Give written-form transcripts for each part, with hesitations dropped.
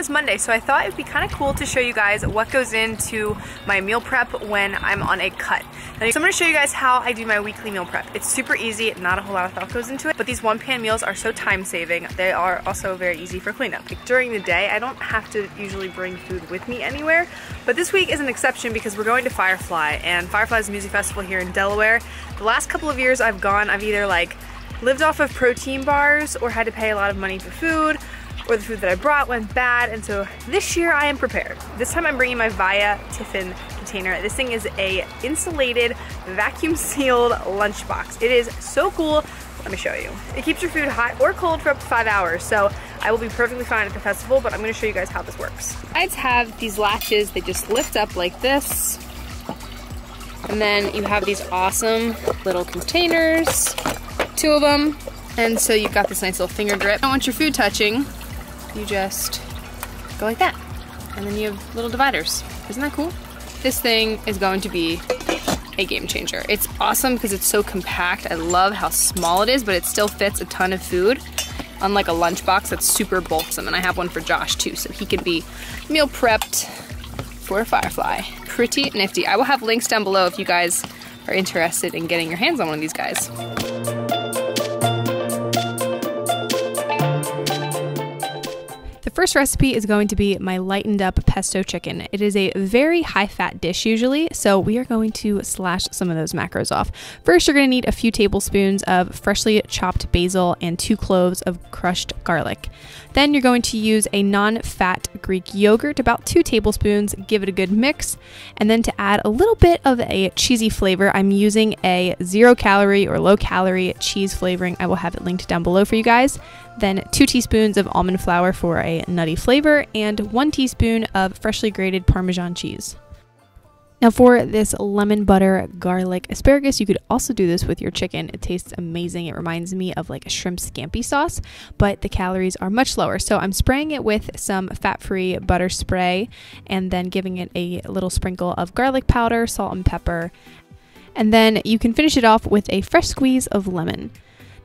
it's Monday, so I thought it'd be kind of cool to show you guys what goes into my meal prep when I'm on a cut. So I'm gonna show you guys how I do my weekly meal prep. It's super easy, not a whole lot of thought goes into it, but these one-pan meals are so time-saving. They are also very easy for cleanup. Like during the day, I don't have to usually bring food with me anywhere, but this week is an exception because we're going to Firefly, and Firefly is a music festival here in Delaware. The last couple of years I've gone, I've either like lived off of protein bars or had to pay a lot of money for food, or the food that I brought went bad, and so this year I am prepared. This time I'm bringing my Vaya Tyffyn container. This thing is a insulated, vacuum sealed lunchbox. It is so cool. Let me show you. It keeps your food hot or cold for up to 5 hours, so I will be perfectly fine at the festival, but I'm gonna show you guys how this works. Sides have these latches, they just lift up like this, and then you have these awesome little containers, 2 of them, and so you've got this nice little finger grip. Don't want your food touching, you just go like that, and then you have little dividers. Isn't that cool? This thing is going to be a game changer. It's awesome because it's so compact. I love how small it is, but it still fits a ton of food, unlike a lunchbox that's super bulksome. And I have one for Josh too, so he can be meal prepped for Firefly. Pretty nifty. I will have links down below if you guys are interested in getting your hands on one of these guys. The first recipe is going to be my lightened up pesto chicken. It is a very high fat dish usually, so we are going to slash some of those macros off. First, you're going to need a few tablespoons of freshly chopped basil and 2 cloves of crushed garlic. Then you're going to use a non-fat Greek yogurt, about 2 tablespoons, give it a good mix. And then to add a little bit of a cheesy flavor, I'm using a 0-calorie or low-calorie cheese flavoring. I will have it linked down below for you guys. Then 2 teaspoons of almond flour for a nutty flavor, and 1 teaspoon of freshly grated Parmesan cheese. Now for this lemon butter garlic asparagus, you could also do this with your chicken. It tastes amazing. It reminds me of like a shrimp scampi sauce, but the calories are much lower. So I'm spraying it with some fat-free butter spray and then giving it a little sprinkle of garlic powder, salt and pepper. And then you can finish it off with a fresh squeeze of lemon.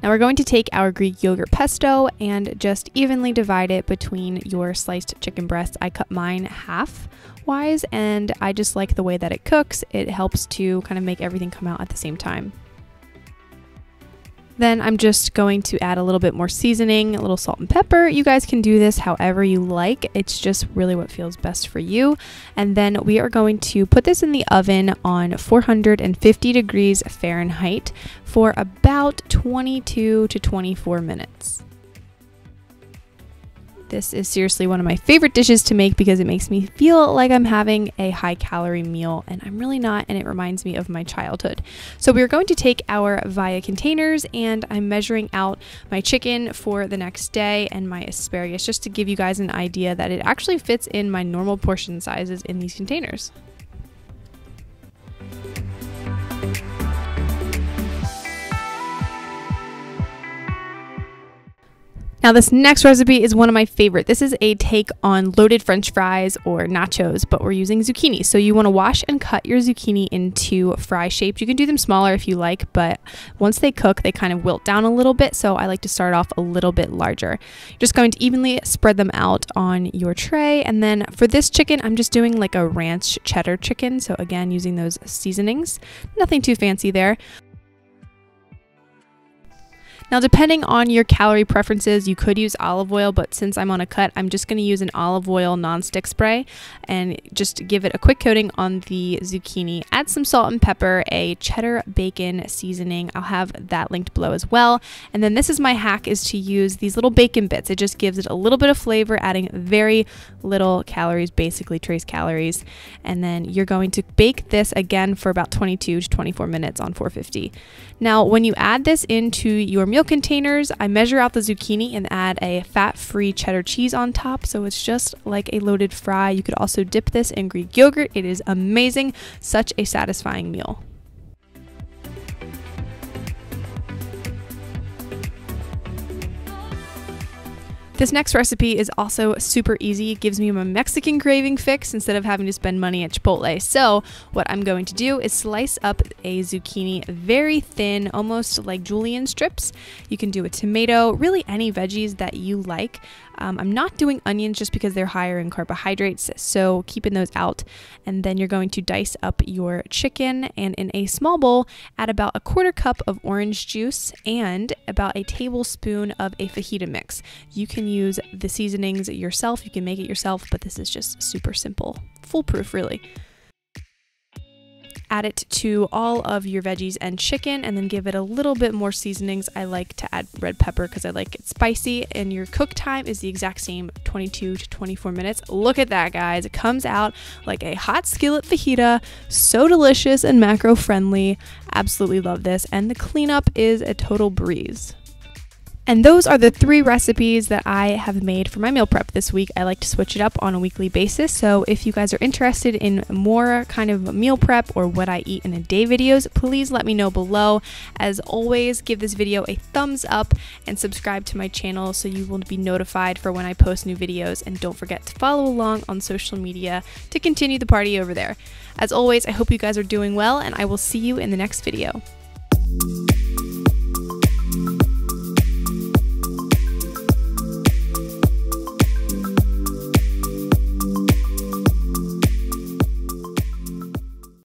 Now we're going to take our Greek yogurt pesto and just evenly divide it between your sliced chicken breasts. I cut mine half-wise, and I just like the way that it cooks. It helps to kind of make everything come out at the same time. Then I'm just going to add a little bit more seasoning, a little salt and pepper. You guys can do this however you like. It's just really what feels best for you. And then we are going to put this in the oven on 450 degrees Fahrenheit for about 22 to 24 minutes. This is seriously one of my favorite dishes to make because it makes me feel like I'm having a high-calorie meal, and I'm really not, and it reminds me of my childhood. So we're going to take our Vaya containers, and I'm measuring out my chicken for the next day and my asparagus just to give you guys an idea that it actually fits in my normal portion sizes in these containers. Now this next recipe is one of my favorite. This is a take on loaded French fries or nachos, but we're using zucchini. So you want to wash and cut your zucchini into fry shapes. You can do them smaller if you like, but once they cook, they kind of wilt down a little bit. So I like to start off a little bit larger. You're just going to evenly spread them out on your tray. And then for this chicken, I'm just doing like a ranch cheddar chicken. So again, using those seasonings, nothing too fancy there. Now, depending on your calorie preferences, you could use olive oil, but since I'm on a cut, I'm just going to use an olive oil non-stick spray and just give it a quick coating on the zucchini. Add some salt and pepper, a cheddar bacon seasoning. I'll have that linked below as well. And then this is my hack, is to use these little bacon bits. It just gives it a little bit of flavor, adding very little calories, basically trace calories. And then you're going to bake this again for about 22 to 24 minutes on 450. Now, when you add this into your meal containers, I measure out the zucchini and add a fat-free cheddar cheese on top, so it's just like a loaded fry. You could also dip this in Greek yogurt. It is amazing. Such a satisfying meal. This next recipe is also super easy. It gives me my Mexican craving fix instead of having to spend money at Chipotle. So what I'm going to do is slice up a zucchini very thin, almost like julienne strips. You can do a tomato, really any veggies that you like. I'm not doing onions just because they're higher in carbohydrates, so keeping those out. And then you're going to dice up your chicken, and in a small bowl, add about 1/4 cup of orange juice and about a tablespoon of a fajita mix. You can use the seasonings yourself, you can make it yourself, but this is just super simple, foolproof really. Add it to all of your veggies and chicken, and then give it a little bit more seasonings. I like to add red pepper because I like it spicy, and your cook time is the exact same, 22 to 24 minutes. Look at that, guys. It comes out like a hot skillet fajita, so delicious and macro friendly. Absolutely love this, and the cleanup is a total breeze. And those are the 3 recipes that I have made for my meal prep this week. I like to switch it up on a weekly basis, so if you guys are interested in more kind of meal prep or what I eat in a day videos, please let me know below. As always, give this video a thumbs up and subscribe to my channel so you will be notified for when I post new videos, and don't forget to follow along on social media to continue the party over there. As always, I hope you guys are doing well, and I will see you in the next video.